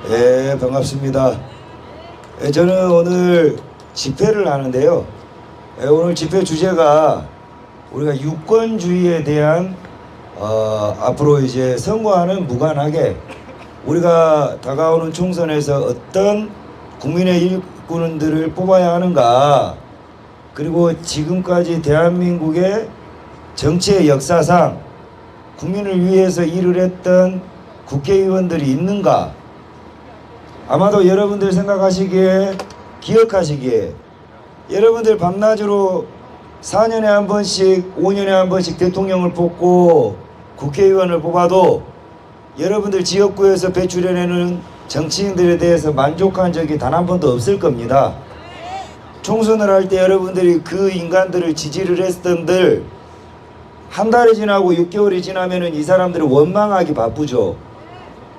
예, 반갑습니다. 예, 저는 오늘 집회를 하는데요. 예, 오늘 집회 주제가 우리가 유권주의에 대한 앞으로 이제 선거와는 무관하게 우리가 다가오는 총선에서 어떤 국민의 일꾼들을 뽑아야 하는가, 그리고 지금까지 대한민국의 정치의 역사상 국민을 위해서 일을 했던 국회의원들이 있는가. 아마도 여러분들 생각하시기에, 기억하시기에 여러분들 밤낮으로 4년에 한 번씩 5년에 한 번씩 대통령을 뽑고 국회의원을 뽑아도 여러분들 지역구에서 배출해내는 정치인들에 대해서 만족한 적이 단 한 번도 없을 겁니다. 총선을 할 때 여러분들이 그 인간들을 지지를 했던들 한 달이 지나고 6개월이 지나면은 이 사람들을 원망하기 바쁘죠.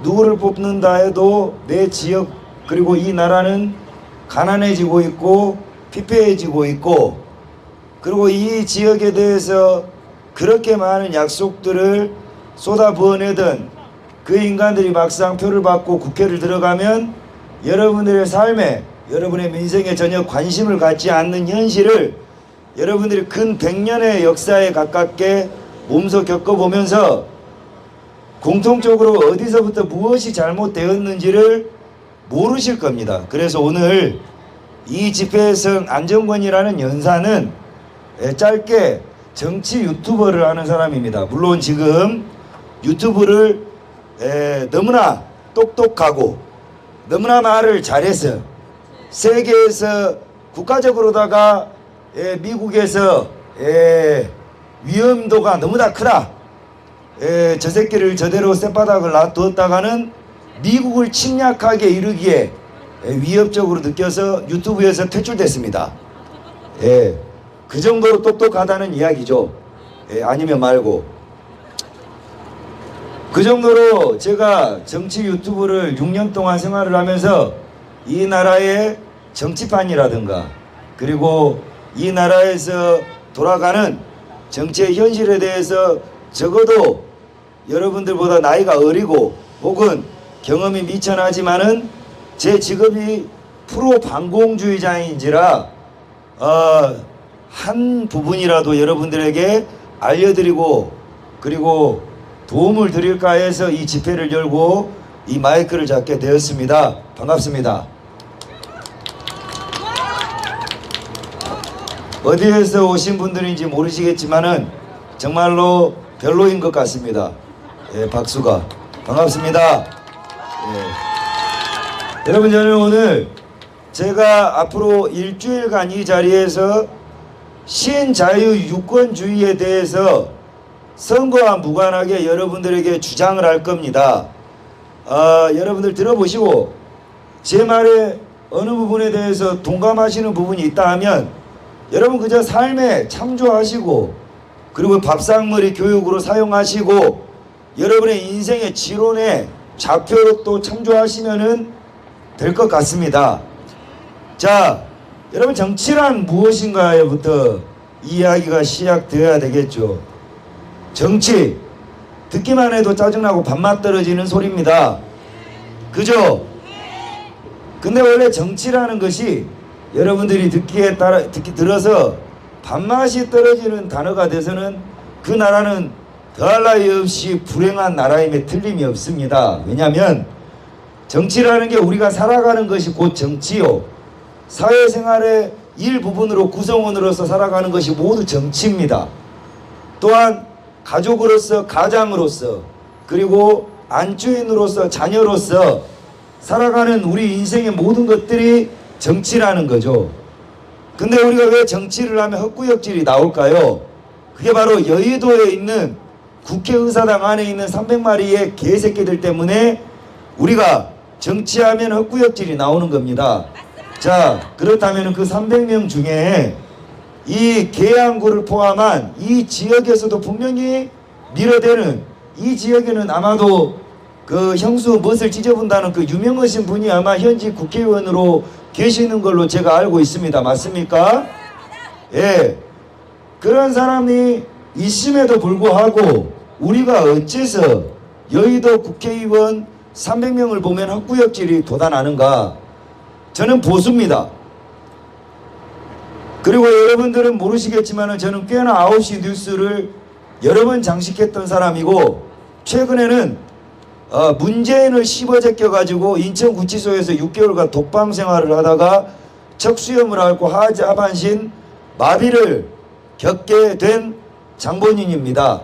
누구를 뽑는다 해도 내 지역 그리고 이 나라는 가난해지고 있고 피폐해지고 있고, 그리고 이 지역에 대해서 그렇게 많은 약속들을 쏟아부어내던 그 인간들이 막상 표를 받고 국회를 들어가면 여러분들의 삶에, 여러분의 민생에 전혀 관심을 갖지 않는 현실을 여러분들이 근 100년의 역사에 가깝게 몸소 겪어보면서 공통적으로 어디서부터 무엇이 잘못되었는지를 모르실 겁니다. 그래서 오늘 이 집회성 안정권이라는 연사는 짧게 정치 유튜버를 하는 사람입니다. 물론 지금 유튜브를 너무나 똑똑하고 너무나 말을 잘해서 세계에서 국가적으로다가 미국에서 위험도가 너무나 크다, 저 새끼를 저대로 쌔바닥을 놔두었다가는 미국을 침략하게 이르기에 위협적으로 느껴서 유튜브에서 퇴출됐습니다. 그 정도로 똑똑하다는 이야기죠. 아니면 말고. 그 정도로 제가 정치 유튜브를 6년 동안 생활을 하면서 이 나라의 정치판이라든가 그리고 이 나라에서 돌아가는 정치의 현실에 대해서 적어도 여러분들보다 나이가 어리고 혹은 경험이 미천하지만은 제 직업이 프로 반공주의자인지라 한 부분이라도 여러분들에게 알려드리고 그리고 도움을 드릴까 해서 이 집회를 열고 이 마이크를 잡게 되었습니다. 반갑습니다. 어디에서 오신 분들인지 모르시겠지만은 정말로 별로인 것 같습니다. 박수가. 반갑습니다. 여러분, 저는 오늘 제가 앞으로 일주일간 이 자리에서 신자유 유권주의에 대해서 선거와 무관하게 여러분들에게 주장을 할 겁니다. 여러분들 들어보시고 제 말에 어느 부분에 대해서 동감하시는 부분이 있다 하면 여러분 그저 삶에 참조하시고 그리고 밥상머리 교육으로 사용하시고 여러분의 인생의 지론에 좌표로 또 참조하시면은 될 것 같습니다. 자, 여러분 정치란 무엇인가에부터 이야기가 시작되어야 되겠죠. 정치 듣기만 해도 짜증나고 밥맛 떨어지는 소리입니다. 그죠? 근데 원래 정치라는 것이 여러분들이 듣기 들어서 밥맛이 떨어지는 단어가 돼서는 그 나라는 더할 나위 없이 불행한 나라임에 틀림이 없습니다. 왜냐하면 정치라는 게 우리가 살아가는 것이 곧 정치요, 사회생활의 일부분으로 구성원으로서 살아가는 것이 모두 정치입니다. 또한 가족으로서, 가장으로서, 그리고 안주인으로서, 자녀로서 살아가는 우리 인생의 모든 것들이 정치라는 거죠. 근데 우리가 왜 정치를 하면 헛구역질이 나올까요? 그게 바로 여의도에 있는 국회의사당 안에 있는 300마리의 개새끼들 때문에 우리가 정치하면 헛구역질이 나오는 겁니다. 자, 그렇다면 그 300명 중에 이 계양구를 포함한 이 지역에서도 분명히 밀어대는, 이 지역에는 아마도 그 형수 멋을 찢어본다는 그 유명하신 분이 아마 현직 국회의원으로 계시는 걸로 제가 알고 있습니다. 맞습니까? 예. 그런 사람이 있음에도 불구하고 우리가 어째서 여의도 국회의원 300명을 보면 헛구역질이 돋아나는가? 저는 보수입니다. 그리고 여러분들은 모르시겠지만 저는 꽤나 9시 뉴스를 여러 번 장식했던 사람이고, 최근에는 문재인을 씹어제껴가지고 인천구치소에서 6개월간 독방 생활을 하다가 척수염을 앓고 하반신 마비를 겪게 된 장본인입니다.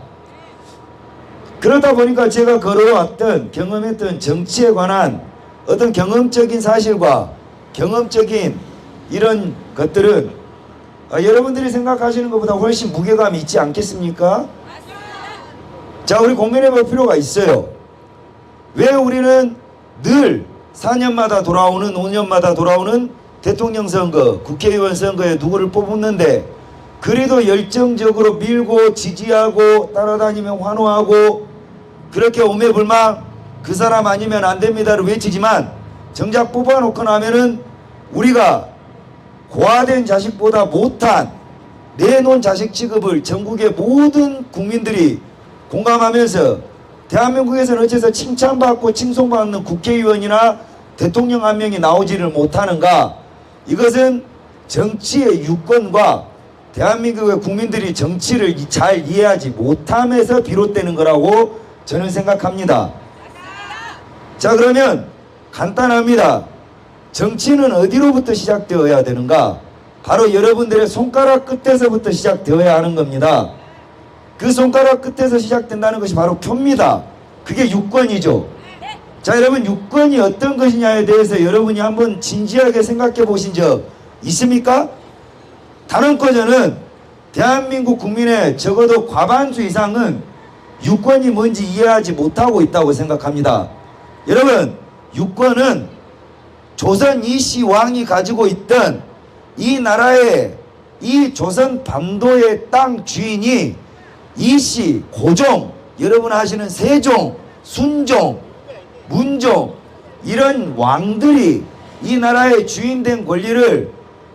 그러다 보니까 제가 걸어왔던 경험했던 정치에 관한 어떤 경험적인 사실과 경험적인 이런 것들은 여러분들이 생각하시는 것보다 훨씬 무게감이 있지 않겠습니까? 자, 우리 고민해 볼 필요가 있어요. 왜 우리는 늘 4년마다 돌아오는, 5년마다 돌아오는 대통령 선거, 국회의원 선거에 누구를 뽑는데 그래도 열정적으로 밀고 지지하고 따라다니며 환호하고 그렇게 오매불망 그 사람 아니면 안 됩니다를 외치지만 정작 뽑아놓고 나면은 우리가 고아된 자식보다 못한 내놓은 자식 취급을 전국의 모든 국민들이 공감하면서 대한민국에서는 어째서 칭찬받고 칭송받는 국회의원이나 대통령 한 명이 나오지를 못하는가? 이것은 정치의 유권과 대한민국의 국민들이 정치를 잘 이해하지 못함에서 비롯되는 거라고 저는 생각합니다. 자, 그러면 간단합니다. 정치는 어디로부터 시작되어야 되는가? 바로 여러분들의 손가락 끝에서부터 시작되어야 하는 겁니다. 그 손가락 끝에서 시작된다는 것이 바로 표입니다. 그게 유권이죠. 자, 여러분, 유권이 어떤 것이냐에 대해서 여러분이 한번 진지하게 생각해 보신 적 있습니까? 단언컨저는 대한민국 국민의 적어도 과반수 이상은 유권이 뭔지 이해하지 못하고 있다고 생각합니다. 여러분, 유권은 조선 이씨 왕이 가지고 있던 이 나라의 이 조선 반도의 땅 주인이 이씨, 고종, 여러분 아시는 세종, 순종, 문종 이런 왕들이 이 나라의 주인된 권리를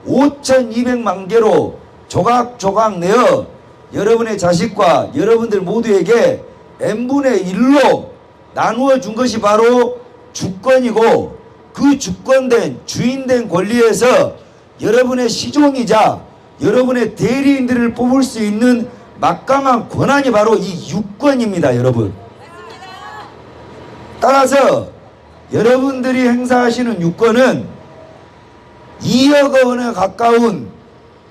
5,200만 개로 조각조각 내어 여러분의 자식과 여러분들 모두에게 n분의 1로 나누어 준 것이 바로 주권이고, 그 주권된 주인된 권리에서 여러분의 시종이자 여러분의 대리인들을 뽑을 수 있는 막강한 권한이 바로 이 유권입니다, 여러분. 따라서 여러분들이 행사하시는 유권은 2억 원에 가까운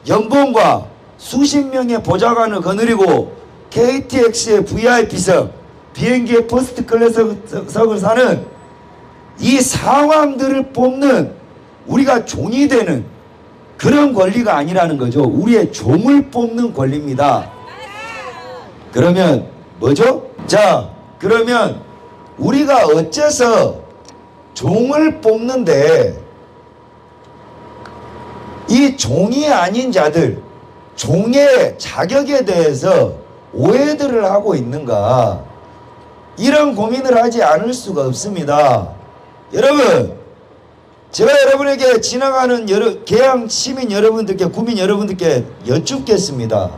연봉과 수십 명의 보좌관을 거느리고 KTX의 VIP석, 비행기의 퍼스트 클래스석을 사는 이 상황들을 뽑는 우리가 종이 되는 그런 권리가 아니라는 거죠. 우리의 종을 뽑는 권리입니다. 그러면 뭐죠? 자, 그러면 우리가 어째서 종을 뽑는데 이 종이 아닌 자들, 종의 자격에 대해서 오해들을 하고 있는가? 이런 고민을 하지 않을 수가 없습니다. 여러분, 제가 여러분에게 지나가는 계양 시민 여러분들께, 국민 여러분들께 여쭙겠습니다.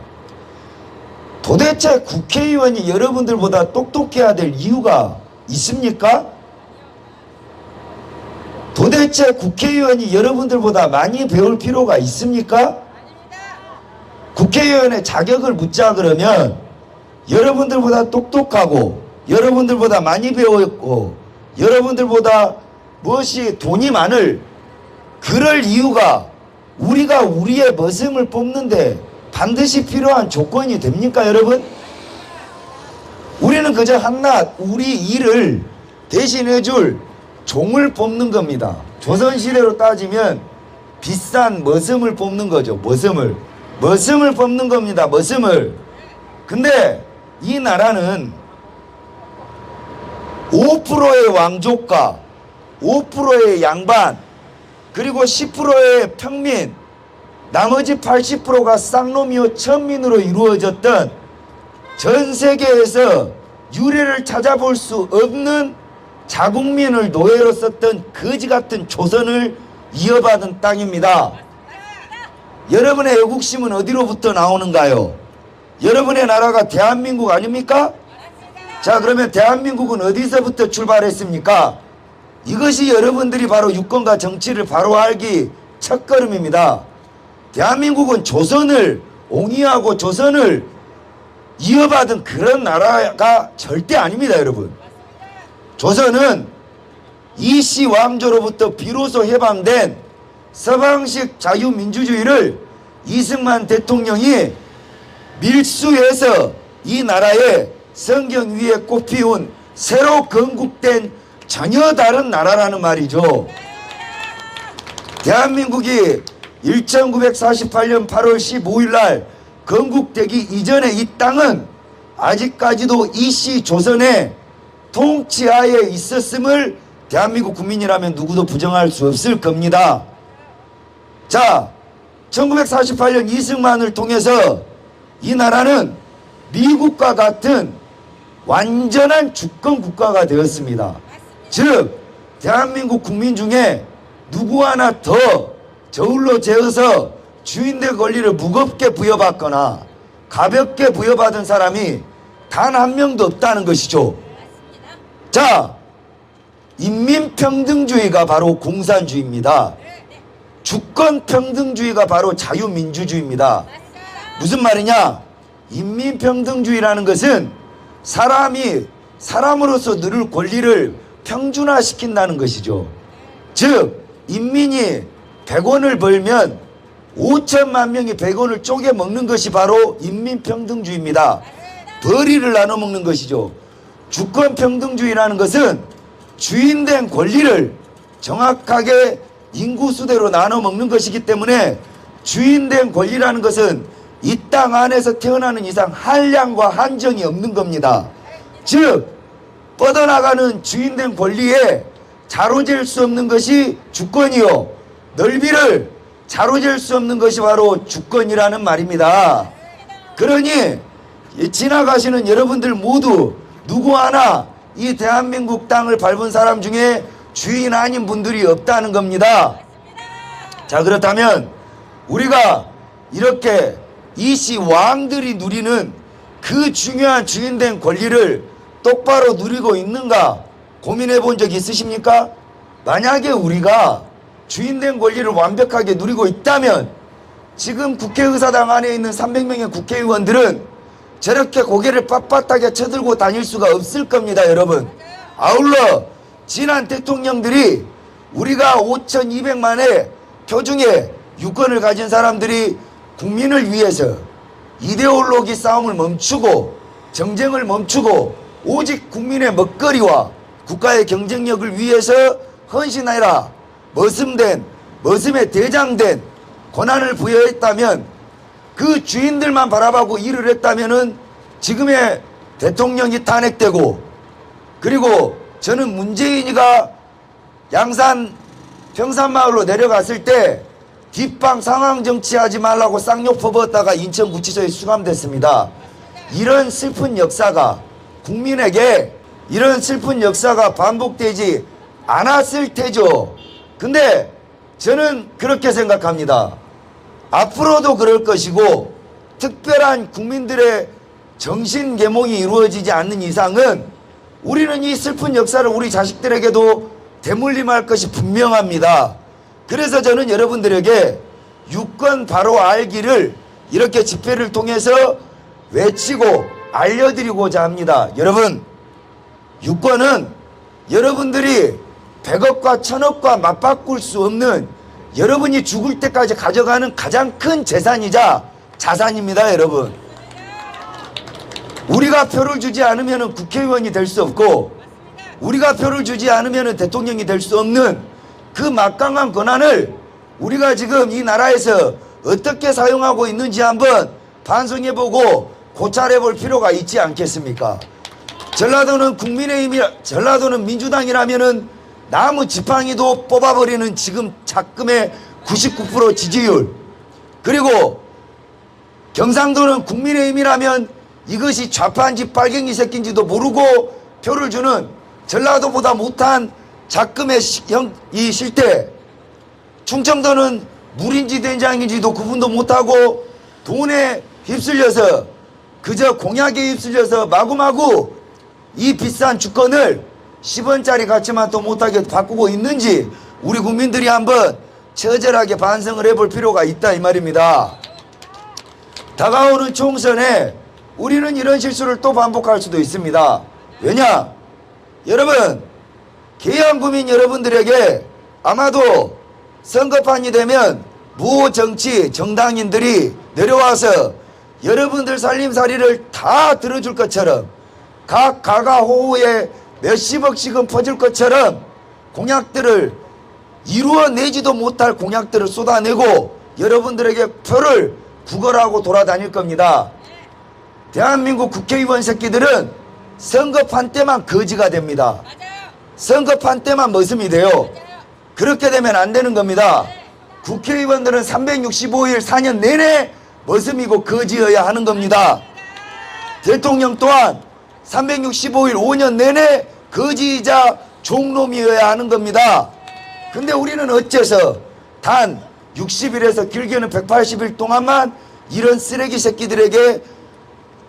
도대체 국회의원이 여러분들보다 똑똑해야 될 이유가 있습니까? 도대체 국회의원이 여러분들보다 많이 배울 필요가 있습니까? 국회의원의 자격을 묻자 그러면 여러분들보다 똑똑하고 여러분들보다 많이 배웠고 여러분들보다 무엇이 돈이 많을 그럴 이유가 우리가 우리의 머슴을 뽑는데 반드시 필요한 조건이 됩니까, 여러분? 우리는 그저 한낱 우리 일을 대신해 줄 종을 뽑는 겁니다. 조선시대로 따지면 비싼 머슴을 뽑는 거죠. 머슴을 뽑는 겁니다. 머슴을. 근데 이 나라는 5%의 왕족과 5%의 양반 그리고 10%의 평민, 나머지 80%가 쌍놈이요 천민으로 이루어졌던 전 세계에서 유래를 찾아볼 수 없는 자국민을 노예로 썼던 거지같은 조선을 이어받은 땅입니다. 여러분의 애국심은 어디로부터 나오는가요? 여러분의 나라가 대한민국 아닙니까? 자, 그러면 대한민국은 어디서부터 출발했습니까? 이것이 여러분들이 바로 유권과 정치를 바로 알기 첫걸음입니다. 대한민국은 조선을 옹이하고 조선을 이어받은 그런 나라가 절대 아닙니다, 여러분. 조선은 이씨 왕조로부터 비로소 해방된 서방식 자유민주주의를 이승만 대통령이 밀수해서 이 나라에 성경 위에 꽃피운 새로 건국된 전혀 다른 나라라는 말이죠. 대한민국이 1948년 8월 15일 날 건국되기 이전에 이 땅은 아직까지도 이씨 조선의 통치하에 있었음을 대한민국 국민이라면 누구도 부정할 수 없을 겁니다. 자, 1948년 이승만을 통해서 이 나라는 미국과 같은 완전한 주권 국가가 되었습니다. 즉 대한민국 국민 중에 누구 하나 더 저울로 재어서 주인의 권리를 무겁게 부여받거나 가볍게 부여받은 사람이 단 한 명도 없다는 것이죠. 자, 인민평등주의가 바로 공산주의입니다. 주권평등주의가 바로 자유민주주의입니다. 무슨 말이냐? 인민평등주의라는 것은 사람이 사람으로서 누릴 권리를 평준화시킨다는 것이죠. 즉 인민이 100원을 벌면 5천만 명이 100원을 쪼개 먹는 것이 바로 인민평등주의입니다. 벌이를 나눠 먹는 것이죠. 주권평등주의라는 것은 주인된 권리를 정확하게 인구수대로 나눠 먹는 것이기 때문에 주인된 권리라는 것은 이 땅 안에서 태어나는 이상 한량과 한정이 없는 겁니다. 즉 뻗어나가는 주인된 권리에 자로잴 수 없는 것이 주권이요 넓이를 자로잴 수 없는 것이 바로 주권이라는 말입니다. 그러니 지나가시는 여러분들 모두 누구 하나 이 대한민국 땅을 밟은 사람 중에 주인 아닌 분들이 없다는 겁니다. 자, 그렇다면 우리가 이렇게 이씨 왕들이 누리는 그 중요한 주인된 권리를 똑바로 누리고 있는가 고민해 본 적 있으십니까? 만약에 우리가 주인된 권리를 완벽하게 누리고 있다면 지금 국회의사당 안에 있는 300명의 국회의원들은 저렇게 고개를 빳빳하게 쳐들고 다닐 수가 없을 겁니다, 여러분. 아울러 지난 대통령들이 우리가 5,200만의 표중에 유권을 가진 사람들이 국민을 위해서 이데올로기 싸움을 멈추고 정쟁을 멈추고 오직 국민의 먹거리와 국가의 경쟁력을 위해서 헌신하라 머슴에 대장된 권한을 부여했다면 그 주인들만 바라보고 일을 했다면은 지금의 대통령이 탄핵되고 그리고 저는 문재인이가 양산 평산마을로 내려갔을 때 뒷방 상황 정치하지 말라고 쌍욕 퍼붓다가 인천구치소에 수감됐습니다. 이런 슬픈 역사가 국민에게 이런 슬픈 역사가 반복되지 않았을 테죠. 근데 저는 그렇게 생각합니다. 앞으로도 그럴 것이고 특별한 국민들의 정신 계몽이 이루어지지 않는 이상은 우리는 이 슬픈 역사를 우리 자식들에게도 대물림할 것이 분명합니다. 그래서 저는 여러분들에게 유권 바로 알기를 이렇게 집회를 통해서 외치고 알려드리고자 합니다. 여러분, 유권은 여러분들이 100억과 1000억과 맞바꿀 수 없는 여러분이 죽을 때까지 가져가는 가장 큰 재산이자 자산입니다, 여러분. 우리가 표를 주지 않으면 국회의원이 될 수 없고 우리가 표를 주지 않으면 대통령이 될 수 없는 그 막강한 권한을 우리가 지금 이 나라에서 어떻게 사용하고 있는지 한번 반성해보고 고찰해볼 필요가 있지 않겠습니까? 전라도는 전라도는 민주당이라면은 나무 지팡이도 뽑아버리는 지금 작금의 99% 지지율, 그리고 경상도는 국민의힘이라면 이것이 좌파인지 빨갱이 새끼인지도 모르고 표를 주는 전라도보다 못한 작금의 이 실태, 충청도는 물인지 된장인지도 구분도 못하고 돈에 휩쓸려서 그저 공약에 휩쓸려서 마구마구 이 비싼 주권을 10원짜리 가치만도 못하게 바꾸고 있는지 우리 국민들이 한번 처절하게 반성을 해볼 필요가 있다 이 말입니다. 다가오는 총선에 우리는 이런 실수를 또 반복할 수도 있습니다. 왜냐? 여러분, 개헌 국민 여러분들에게 아마도 선거판이 되면 무정치 정당인들이 내려와서 여러분들 살림살이를 다 들어줄 것처럼 각 가가호호에 몇십억씩은 퍼줄 것처럼 공약들을 이루어내지도 못할 공약들을 쏟아내고 여러분들에게 표를 구걸하고 돌아다닐 겁니다. 대한민국 국회의원 새끼들은 선거판 때만 거지가 됩니다. 선거판 때만 머슴이 돼요. 그렇게 되면 안 되는 겁니다. 국회의원들은 365일 4년 내내 머슴이고 거지여야 하는 겁니다. 대통령 또한 365일 5년 내내 거지이자 종놈이어야 하는 겁니다. 근데 우리는 어째서 단 60일에서 길게는 180일 동안만 이런 쓰레기 새끼들에게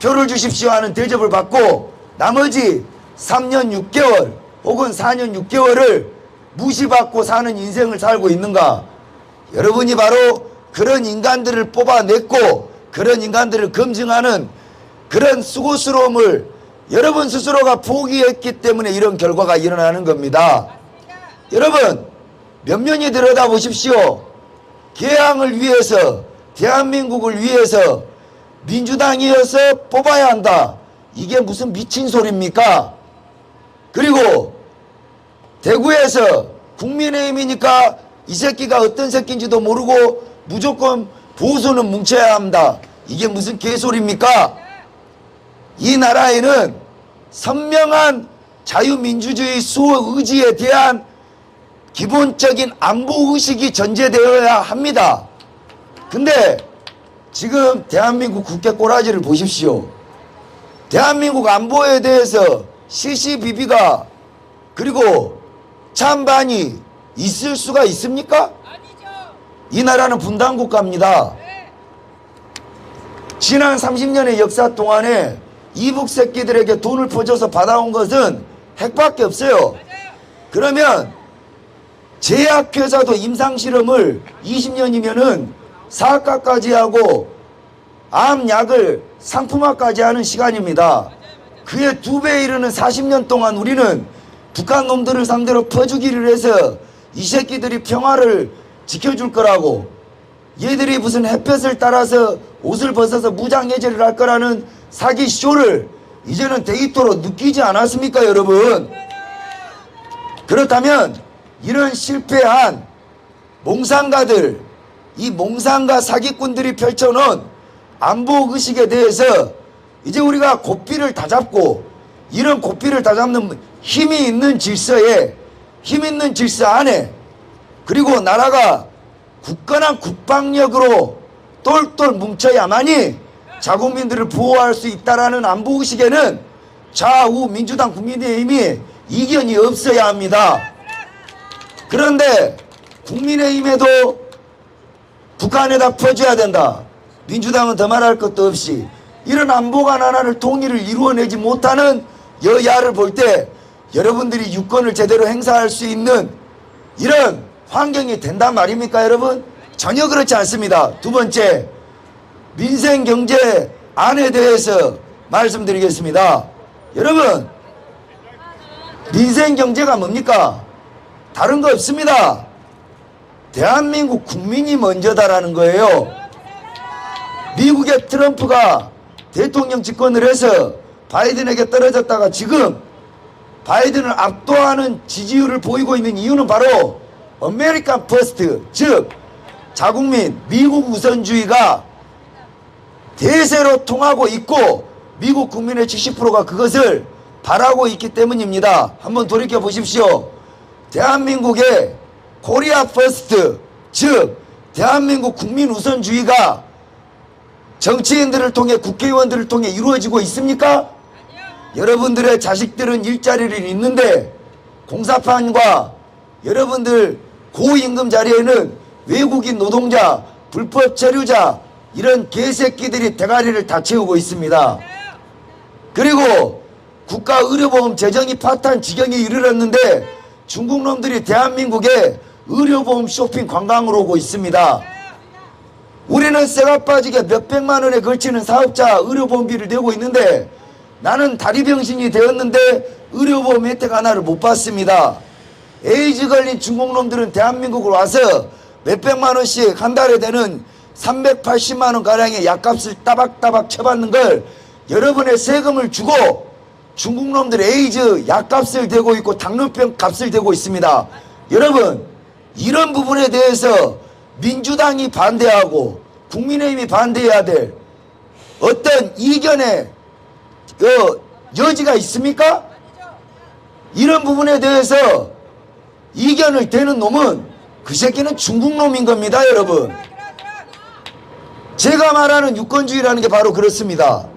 표를 주십시오 하는 대접을 받고 나머지 3년 6개월 혹은 4년 6개월을 무시받고 사는 인생을 살고 있는가? 여러분이 바로 그런 인간들을 뽑아냈고 그런 인간들을 검증하는 그런 수고스러움을 여러분 스스로가 포기했기 때문에 이런 결과가 일어나는 겁니다. 여러분, 면면히 들여다보십시오. 개항을 위해서, 대한민국을 위해서 민주당이어서 뽑아야 한다. 이게 무슨 미친 소리입니까? 그리고 대구에서 국민의힘이니까 이 새끼가 어떤 새끼인지도 모르고 무조건 보수는 뭉쳐야 한다. 이게 무슨 개소리입니까? 이 나라에는 선명한 자유민주주의 수호의지에 대한 기본적인 안보의식이 전제되어야 합니다. 근데 지금 대한민국 국회 꼬라지를 보십시오. 대한민국 안보에 대해서 시시비비가 그리고 찬반이 있을 수가 있습니까? 아니죠. 이 나라는 분단국가입니다. 네. 지난 30년의 역사 동안에 이북 새끼들에게 돈을 퍼줘서 받아온 것은 핵밖에 없어요. 맞아요. 그러면 제약회사도 임상실험을 20년이면은 사학과까지 하고 암약을 상품화까지 하는 시간입니다. 그의 2배에 이르는 40년 동안 우리는 북한 놈들을 상대로 퍼주기를 해서 이 새끼들이 평화를 지켜줄 거라고 얘들이 무슨 햇볕을 따라서 옷을 벗어서 무장해제를 할 거라는 사기 쇼를 이제는 데이터로 느끼지 않았습니까 여러분? 그렇다면 이런 실패한 몽상가들, 이 몽상가 사기꾼들이 펼쳐놓은 안보의식에 대해서 이제 우리가 고삐를 다 잡고 이런 고삐를 다 잡는 힘이 있는 질서에 힘 있는 질서 안에 그리고 나라가 굳건한 국방력으로 똘똘 뭉쳐야만이 자국민들을 보호할 수 있다라는 안보의식에는 좌우 민주당 국민의힘이 이견이 없어야 합니다. 그런데 국민의힘에도 북한에다 퍼줘야 된다. 민주당은 더 말할 것도 없이 이런 안보관 하나를 통일을 이루어내지 못하는 여야를 볼 때 여러분들이 유권을 제대로 행사할 수 있는 이런 환경이 된단 말입니까 여러분? 전혀 그렇지 않습니다. 두 번째, 민생경제 안에 대해서 말씀드리겠습니다. 여러분, 민생경제가 뭡니까? 다른 거 없습니다. 대한민국 국민이 먼저다라는 거예요. 미국의 트럼프가 대통령 집권을 해서 바이든에게 떨어졌다가 지금 바이든을 압도하는 지지율을 보이고 있는 이유는 바로 아메리칸 퍼스트, 즉 자국민 미국 우선주의가 대세로 통하고 있고 미국 국민의 70%가 그것을 바라고 있기 때문입니다. 한번 돌이켜 보십시오. 대한민국의 코리아 퍼스트, 즉 대한민국 국민 우선주의가 정치인들을 통해 국회의원들을 통해 이루어지고 있습니까? 여러분들의 자식들은 일자리를 잃는데 공사판과 여러분들 고임금 자리에는 외국인 노동자, 불법 체류자 이런 개새끼들이 대가리를 다 채우고 있습니다. 그리고 국가 의료보험 재정이 파탄 지경에 이르렀는데 중국 놈들이 대한민국에 의료보험 쇼핑 관광으로 오고 있습니다. 우리는 쇠가 빠지게 몇백만 원에 걸치는 사업자 의료보험비를 내고 있는데 나는 다리병신이 되었는데 의료보험 혜택 하나를 못 받습니다. 에이즈 걸린 중국 놈들은 대한민국으로 와서 몇백만 원씩 한 달에 되는 380만 원 가량의 약값을 따박따박 쳐받는 걸 여러분의 세금을 주고 중국 놈들 에이즈 약값을 대고 있고 당뇨병 값을 대고 있습니다. 여러분, 이런 부분에 대해서 민주당이 반대하고 국민의힘이 반대해야 될 어떤 이견의 여지가 있습니까? 이런 부분에 대해서 이견을 대는 놈은 그 새끼는 중국 놈인 겁니다, 여러분. 제가 말하는 유권주의라는 게 바로 그렇습니다.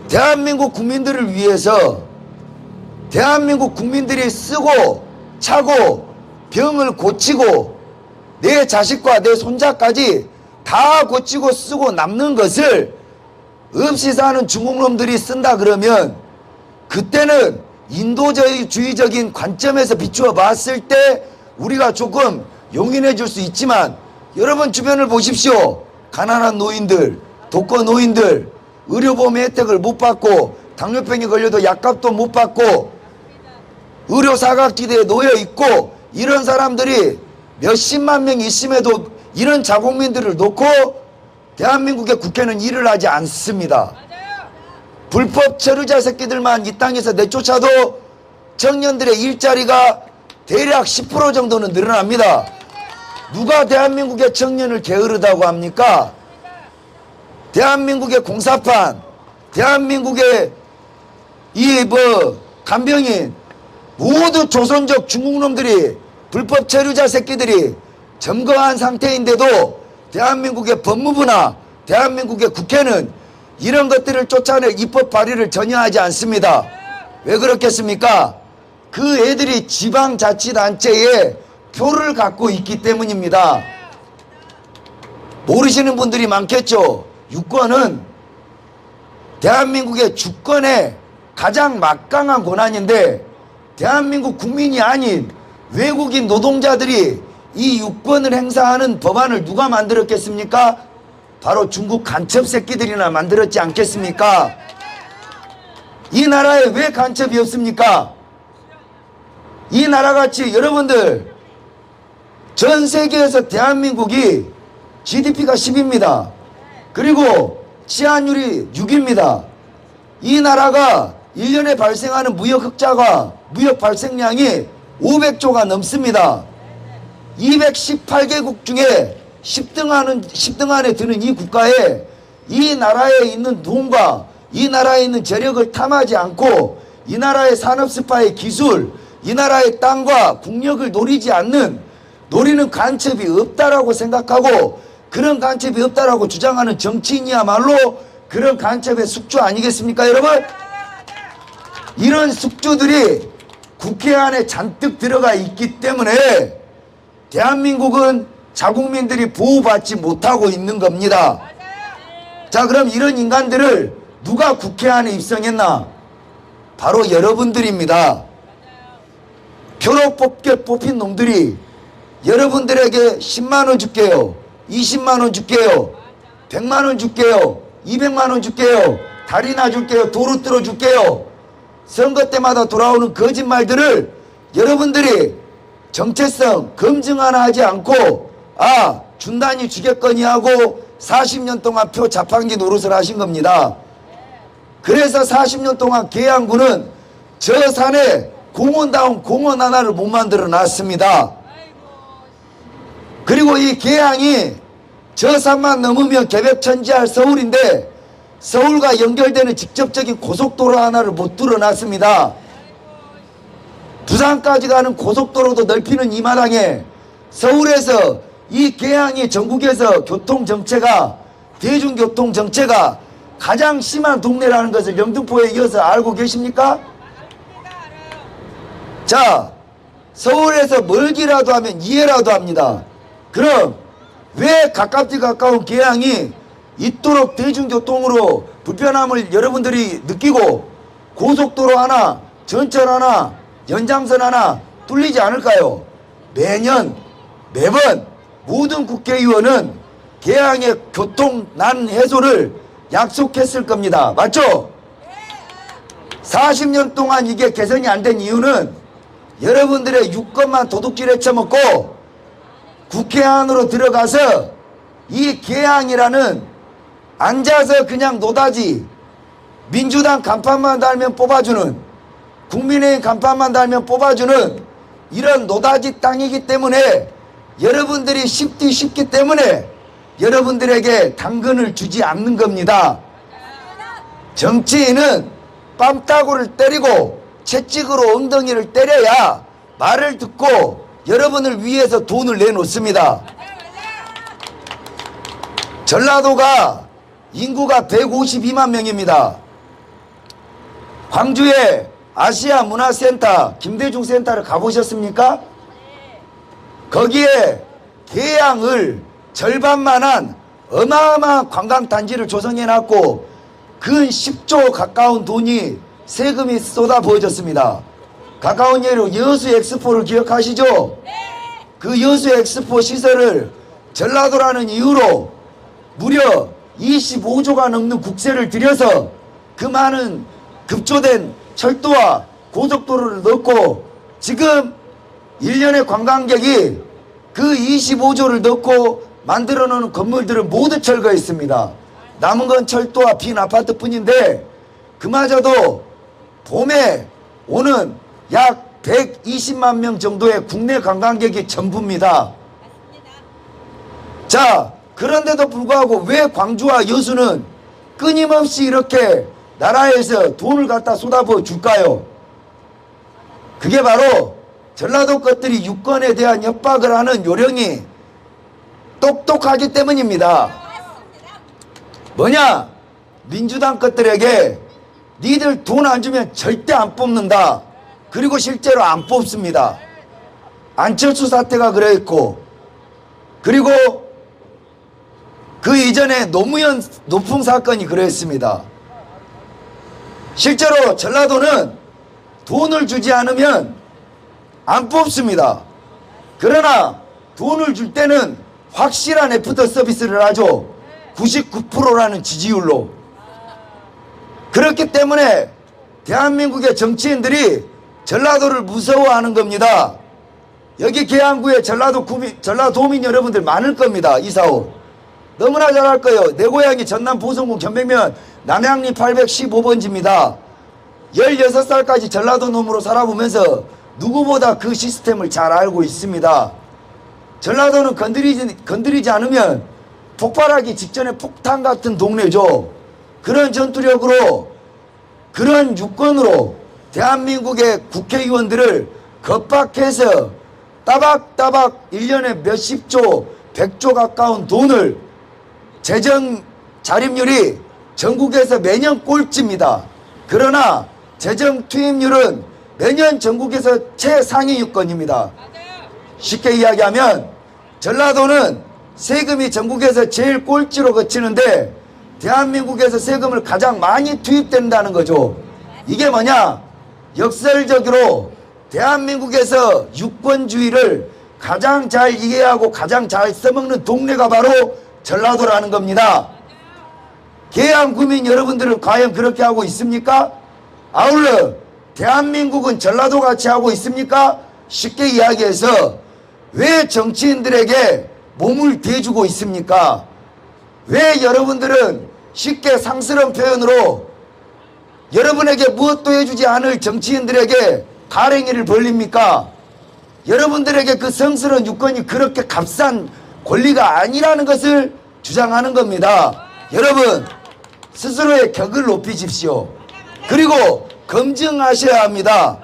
대한민국 국민들을 위해서 대한민국 국민들이 쓰고 차고 병을 고치고 내 자식과 내 손자까지 다 고치고 쓰고 남는 것을 없이 사는 중국놈들이 쓴다 그러면 그때는 인도주의적인 관점에서 비추어 봤을 때 우리가 조금 용인해 줄 수 있지만 여러분 주변을 보십시오. 가난한 노인들, 독거 노인들, 의료보험 혜택을 못 받고 당뇨병에 걸려도 약값도 못 받고 의료 사각지대에 놓여 있고 이런 사람들이 몇십만 명 있음에도 이런 자국민들을 놓고 대한민국의 국회는 일을 하지 않습니다. 불법 체류자 새끼들만 이 땅에서 내쫓아도 청년들의 일자리가 대략 10% 정도는 늘어납니다. 누가 대한민국의 청년을 게으르다고 합니까? 대한민국의 공사판, 대한민국의 간병인 모두 조선족 중국놈들이 불법 체류자 새끼들이 점거한 상태인데도 대한민국의 법무부나 대한민국의 국회는 이런 것들을 쫓아낼 입법 발의를 전혀 하지 않습니다. 왜 그렇겠습니까? 그 애들이 지방자치단체에 표를 갖고 있기 때문입니다. 모르시는 분들이 많겠죠. 유권은 대한민국의 주권의 가장 막강한 권한인데 대한민국 국민이 아닌 외국인 노동자들이 이 유권을 행사하는 법안을 누가 만들었겠습니까? 바로 중국 간첩 새끼들이나 만들었지 않겠습니까? 이 나라에 왜 간첩이 없습니까? 이 나라같이 여러분들 전 세계에서 대한민국이 GDP가 10입니다. 그리고 치안율이 6입니다. 이 나라가 1년에 발생하는 무역 흑자가 무역 발생량이 500조가 넘습니다. 218개국 중에 10등 안에 드는 이 국가에 이 나라에 있는 돈과 이 나라에 있는 재력을 탐하지 않고 이 나라의 산업 스파의 기술, 이 나라의 땅과 국력을 노리는 간첩이 없다라고 생각하고 그런 간첩이 없다라고 주장하는 정치인이야말로 그런 간첩의 숙주 아니겠습니까, 여러분? 이런 숙주들이 국회 안에 잔뜩 들어가 있기 때문에 대한민국은 자국민들이 보호받지 못하고 있는 겁니다. 자, 그럼 이런 인간들을 누가 국회 안에 입성했나? 바로 여러분들입니다. 표로 뽑힌 놈들이 여러분들에게 10만원 줄게요, 20만원 줄게요, 100만원 줄게요, 200만원 줄게요, 다리 놔줄게요, 도로 뚫어줄게요. 선거 때마다 돌아오는 거짓말들을 여러분들이 정체성 검증 하나 하지 않고 준다니 주겠거니 하고 40년 동안 표 자판기 노릇을 하신 겁니다. 그래서 40년 동안 계양구는 저 산에 공원다운 공원 하나를 못 만들어 놨습니다. 그리고 이 계양이 저 산만 넘으면 개벽천지할 서울인데 서울과 연결되는 직접적인 고속도로 하나를 못 뚫어놨습니다. 부산까지 가는 고속도로도 넓히는 이 마당에 서울에서 이 계양이 전국에서 교통정체가 대중교통정체가 가장 심한 동네라는 것을 영등포에 이어서 알고 계십니까? 자, 서울에서 멀기라도 하면 이해라도 합니다. 그럼 왜 가깝디 가까운 계양이 이토록 대중교통으로 불편함을 여러분들이 느끼고 고속도로 하나, 전철 하나, 연장선 하나 뚫리지 않을까요? 매년 매번 모든 국회의원은 개항의 교통난 해소를 약속했을 겁니다. 맞죠? 40년 동안 이게 개선이 안 된 이유는 여러분들의 유권만 도둑질해 쳐먹고 국회 안으로 들어가서 이 개항이라는 앉아서 그냥 노다지 민주당 간판만 달면 뽑아주는, 국민의힘 간판만 달면 뽑아주는 이런 노다지 땅이기 때문에 여러분들이 쉽기 때문에 여러분들에게 당근을 주지 않는 겁니다. 정치인은 뺨따구를 때리고 채찍으로 엉덩이를 때려야 말을 듣고 여러분을 위해서 돈을 내놓습니다. 전라도가 인구가 152만 명입니다. 광주에 아시아 문화센터 김대중 센터를 가보셨습니까? 거기에 계양을 절반만한 어마어마한 관광단지를 조성해놨고 근 10조 가까운 돈이 세금이 쏟아부어졌습니다. 가까운 예로 여수 엑스포를 기억하시죠? 그 여수 엑스포 시설을 전라도라는 이유로 무려 25조가 넘는 국세를 들여서 그 많은 급조된 철도와 고속도로를 넣고 지금 1년의 관광객이 그 25조를 넣고 만들어 놓은 건물들을 모두 철거했습니다. 남은 건 철도와 빈 아파트뿐인데 그마저도 봄에 오는 약 120만 명 정도의 국내 관광객이 전부입니다. 자, 그런데도 불구하고 왜 광주와 여수는 끊임없이 이렇게 나라에서 돈을 갖다 쏟아부어 줄까요? 그게 바로 전라도 것들이 유권에 대한 협박을 하는 요령이 똑똑하기 때문입니다. 뭐냐? 민주당 것들에게 니들 돈 안 주면 절대 안 뽑는다. 그리고 실제로 안 뽑습니다. 안철수 사태가 그랬고, 그리고 그 이전에 노무현 노풍 사건이 그랬습니다. 실제로 전라도는 돈을 주지 않으면 안 뽑습니다. 그러나 돈을 줄 때는 확실한 애프터 서비스를 하죠. 99%라는 지지율로. 그렇기 때문에 대한민국의 정치인들이 전라도를 무서워하는 겁니다. 여기 계양구에 전라도민 여러분들 많을 겁니다. 이사오 너무나 잘 알 거예요. 내 고향이 전남 보성군 견백면 남양리 815번지입니다. 16살까지 전라도 놈으로 살아보면서 누구보다 그 시스템을 잘 알고 있습니다. 전라도는 건드리지 않으면 폭발하기 직전에 폭탄 같은 동네죠. 그런 전투력으로, 그런 유권으로 대한민국의 국회의원들을 겁박해서 따박따박 1년에 몇십조, 100조 가까운 돈을, 재정 자립률이 전국에서 매년 꼴찌입니다. 그러나 재정 투입률은 매년 전국에서 최상위권입니다. 쉽게 이야기하면 전라도는 세금이 전국에서 제일 꼴찌로 거치는데 대한민국에서 세금을 가장 많이 투입된다는 거죠. 이게 뭐냐? 역설적으로 대한민국에서 유권주의를 가장 잘 이해하고 가장 잘 써먹는 동네가 바로 전라도라는 겁니다. 계양구민 여러분들은 과연 그렇게 하고 있습니까? 아울러 대한민국은 전라도같이 하고 있습니까? 쉽게 이야기해서 왜 정치인들에게 몸을 대주고 있습니까? 왜 여러분들은 쉽게 상스러운 표현으로 여러분에게 무엇도 해주지 않을 정치인들에게 가랭이를 벌립니까? 여러분들에게 그 성스러운 유권이 그렇게 값싼 권리가 아니라는 것을 주장하는 겁니다. 여러분 스스로의 격을 높이십시오. 그리고 검증하셔야 합니다.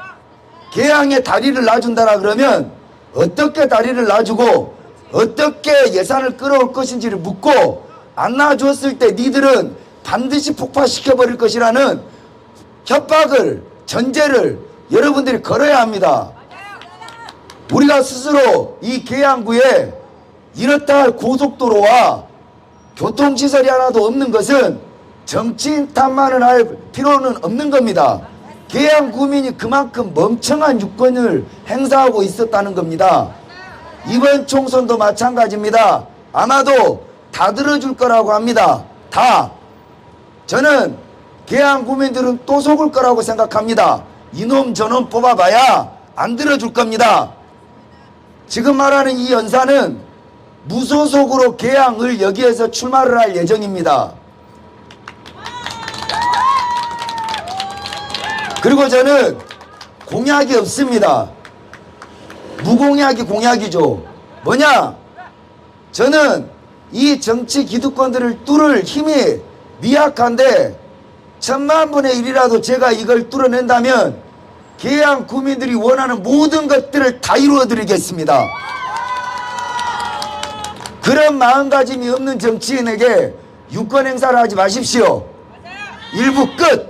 계양에 다리를 놔준다라 그러면 어떻게 다리를 놔주고 어떻게 예산을 끌어올 것인지를 묻고 안 놔줬을 때 니들은 반드시 폭파시켜버릴 것이라는 협박을, 전제를 여러분들이 걸어야 합니다. 우리가 스스로 이 계양구에 이렇다 할 고속도로와 교통시설이 하나도 없는 것은 정치인 탓만을 할 필요는 없는 겁니다. 계양 구민이 그만큼 멍청한 유권을 행사하고 있었다는 겁니다. 이번 총선도 마찬가지입니다. 아마도 다 들어줄 거라고 합니다. 다. 저는 계양 구민들은 또 속을 거라고 생각합니다. 이놈 저놈 뽑아봐야 안 들어줄 겁니다. 지금 말하는 이 연사는 무소속으로 계양을 여기에서 출마를 할 예정입니다. 그리고 저는 공약이 없습니다. 무공약이 공약이죠. 뭐냐? 저는 이 정치 기득권들을 뚫을 힘이 미약한데 10,000,000분의 1이라도 제가 이걸 뚫어낸다면 계양 구민들이 원하는 모든 것들을 다 이루어드리겠습니다. 그런 마음가짐이 없는 정치인에게 유권 행사를 하지 마십시오. 일부 끝.